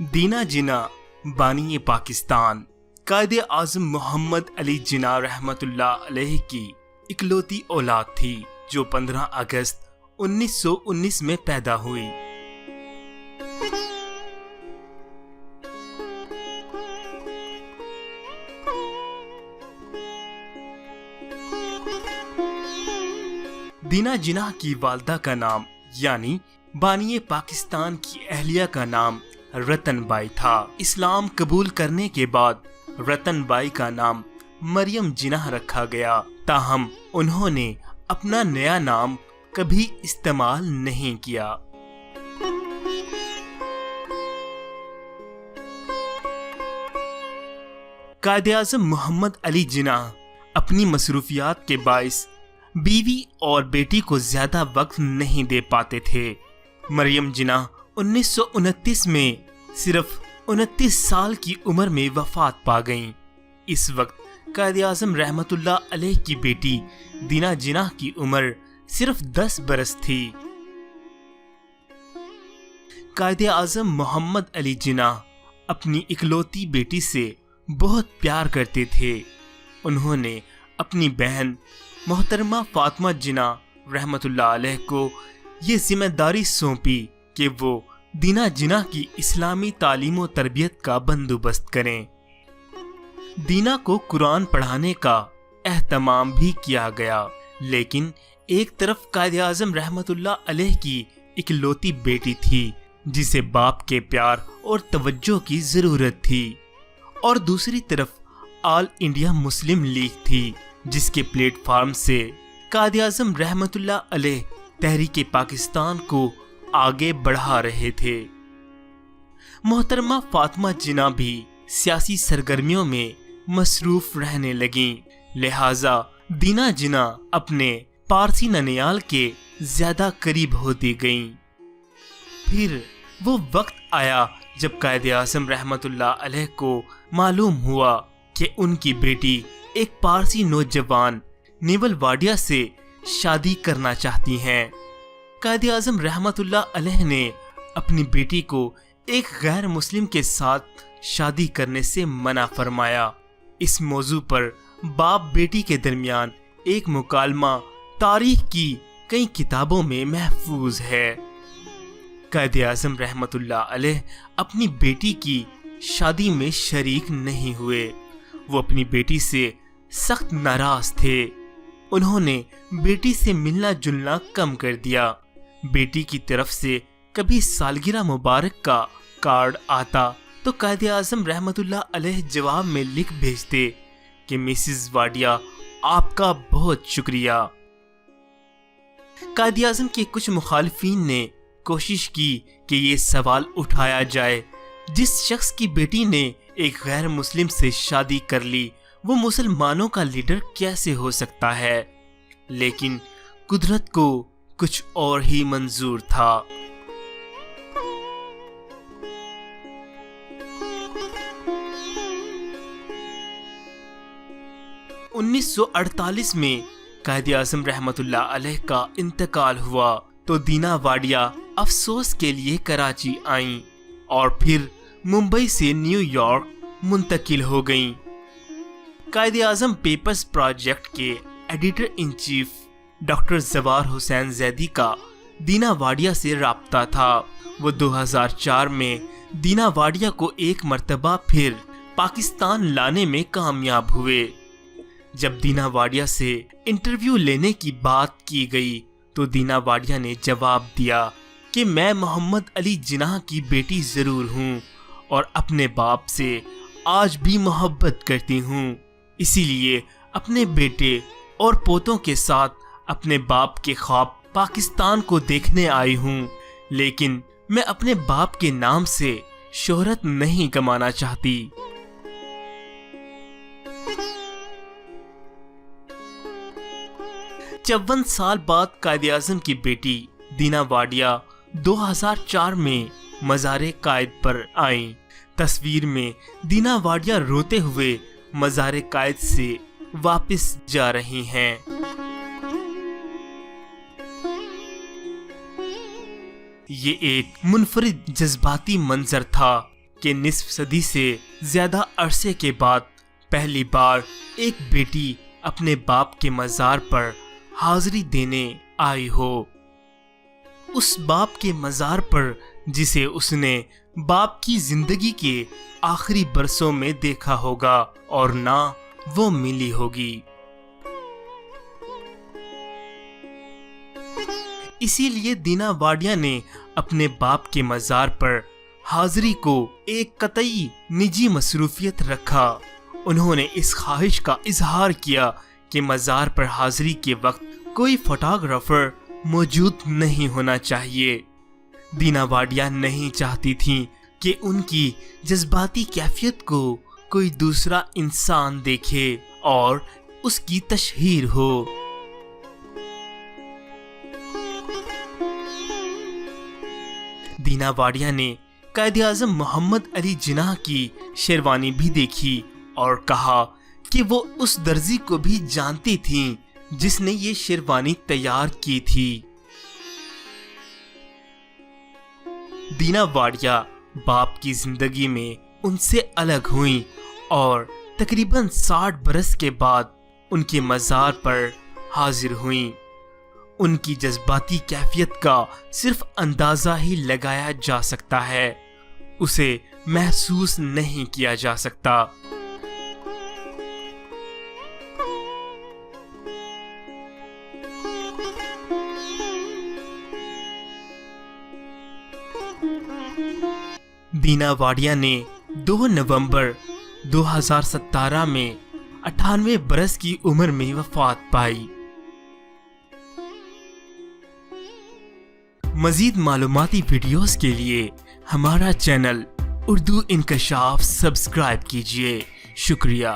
दीना जिना बानी पाकिस्तान कायदे आज़म मोहम्मद अली जिना रहमतुल्लाह अलैह की इकलौती औलाद थी जो 15 अगस्त 1919 में पैदा हुई। दीना जिना की वालदा का नाम यानी बानी पाकिस्तान की अहलिया का नाम रतन बाई था। इस्लाम कबूल करने के बाद रतन बाई का नाम मरियम जिना रखा गया। ताहम उन्होंने अपना नया नाम कभी इस्तेमाल नहीं किया। कायदे आज़म मोहम्मद अली जिना अपनी मसरूफियात के बाइस बीवी और बेटी को ज्यादा वक्त नहीं दे पाते थे। मरियम जिना 1929 में सिर्फ 29 साल की उम्र में वफात पा गईं। इस वक्त कायदे आज़म रहमतुल्लाह अलैह की बेटी दीना जिना की उम्र सिर्फ 10 बरस थी। कायदे आज़म मोहम्मद अली जिना अपनी इकलौती बेटी से बहुत प्यार करते थे। उन्होंने अपनी बहन मोहतरमा फातिमा जिना रहमतुल्लाह अलैह को ये जिम्मेदारी सौंपी कि वो दीना जिना की इस्लामी तालीम और तरबियत का बंदोबस्त करें। दीना को कुरान पढ़ाने का एहतमाम भी किया गया, लेकिन एक तरफ कायदे आज़म रहमतुल्लाह अलैह की इकलौती बेटी थी जिसे बाप के प्यार और तवज्जो की जरूरत थी, और दूसरी तरफ ऑल इंडिया मुस्लिम लीग थी जिसके प्लेटफार्म से कायदे आज़म रहमतुल्लाह अलैह तहरीक पाकिस्तान को आगे बढ़ा रहे थे। मोहतरमा फातिमा जिना भी सियासी सरगर्मियों में मसरूफ रहने लगीं, लिहाजा दीना जिना अपने पारसी ननियाल के ज्यादा करीब होती गईं। फिर वो वक्त आया जब कायदे आज़म रहमतुल्लाह अलैह को मालूम हुआ कि उनकी बेटी एक पारसी नौजवान नेवल वाडिया से शादी करना चाहती हैं। कायदे आज़म रहमतुल्लाह अलैह ने अपनी बेटी को एक गैर मुस्लिम के साथ शादी करने से मना फरमाया। इस मौजू पर बाप बेटी के दरमियान एक मुकालमा तारीख की कई किताबों में महफूज है। कायदे आज़म रहमतुल्लाह अलैह अपनी बेटी की शादी में शरीक नहीं हुए। वो अपनी बेटी से सख्त नाराज थे। उन्होंने बेटी से मिलना जुलना कम कर दिया। बेटी की तरफ से कभी सालगिरह मुबारक का कार्ड आता तो कायदे आज़म रहमतुल्लाह अलैह जवाब में लिख भेजते कि मिसेस वाडिया आपका बहुत शुक्रिया। कायदे आज़म के कुछ मुखालिफिन ने कोशिश की कि ये सवाल उठाया जाए, जिस शख्स की बेटी ने एक गैर मुस्लिम से शादी कर ली वो मुसलमानों का लीडर कैसे हो सकता है, लेकिन कुदरत को कुछ और ही मंजूर था। उन्नीस 1948 में कायदे आज़म रहमतुल्लाह अलैह का इंतकाल हुआ तो दीना वाडिया अफसोस के लिए कराची आईं और फिर मुंबई से न्यूयॉर्क मुंतकिल हो गईं। कायदे आज़म पेपर्स प्रोजेक्ट के एडिटर इन चीफ डॉक्टर जवार हुसैन जैदी का दीना वाडिया से राब्ता था। वो 2004 में दीना वाडिया को एक मर्तबा फिर पाकिस्तान लाने में कामयाब हुए। जब दीना वाडिया से इंटरव्यू लेने की बात की गई तो दीना वाडिया ने जवाब दिया कि मैं मोहम्मद अली जिना की बेटी जरूर हूँ और अपने बाप से आज भी मोहब्बत करती हूँ, इसीलिए अपने बेटे और पोतों के साथ अपने बाप के ख्वाब पाकिस्तान को देखने आई हूँ, लेकिन मैं अपने बाप के नाम से शोहरत नहीं कमाना चाहती। चौवन साल बाद कायदे आज़म की बेटी दीना वाडिया 2004 में मज़ारे कायद पर आईं। तस्वीर में दीना वाडिया रोते हुए मज़ारे कायद से वापस जा रही हैं। ये एक मुनफरिद जज्बाती मंजर था کہ نصف صدی سے زیادہ عرصے کے بعد پہلی بار ایک بیٹی اپنے باپ کے مزار پر حاضری دینے آئی ہو۔ اس باپ کے مزار پر جسے اس نے باپ کی زندگی کے آخری برسوں میں دیکھا ہوگا اور نہ وہ ملی ہوگی۔ اسی لیے دینا واڈیا نے اپنے باپ کے مزار پر حاضری کو ایک قطعی نجی مصروفیت رکھا۔ انہوں نے اس خواہش کا اظہار کیا کہ مزار پر حاضری کے وقت کوئی فوٹوگرافر موجود نہیں ہونا چاہیے۔ دینا واڈیا نہیں چاہتی تھیں کہ ان کی جذباتی کیفیت کو کوئی دوسرا انسان دیکھے اور اس کی تشہیر ہو۔ دینا واڈیا نے قائد اعظم محمد علی جناح کی شیروانی بھی دیکھی اور کہا کہ وہ اس درزی کو بھی جانتی تھیں جس نے یہ شیروانی تیار کی تھی۔ دینا واڈیا باپ کی زندگی میں ان سے الگ ہوئیں اور تقریباً 60 برس کے بعد ان کے مزار پر حاضر ہوئیں۔ ان کی جذباتی کیفیت کا صرف اندازہ ہی لگایا جا سکتا ہے، اسے محسوس نہیں کیا جا سکتا۔ دینا واڈیا نے 2 نومبر 2017 میں 98 برس کی عمر میں وفات پائی۔ مزید معلوماتی ویڈیوز کے لیے ہمارا چینل اردو انکشاف سبسکرائب کیجیے۔ شکریہ۔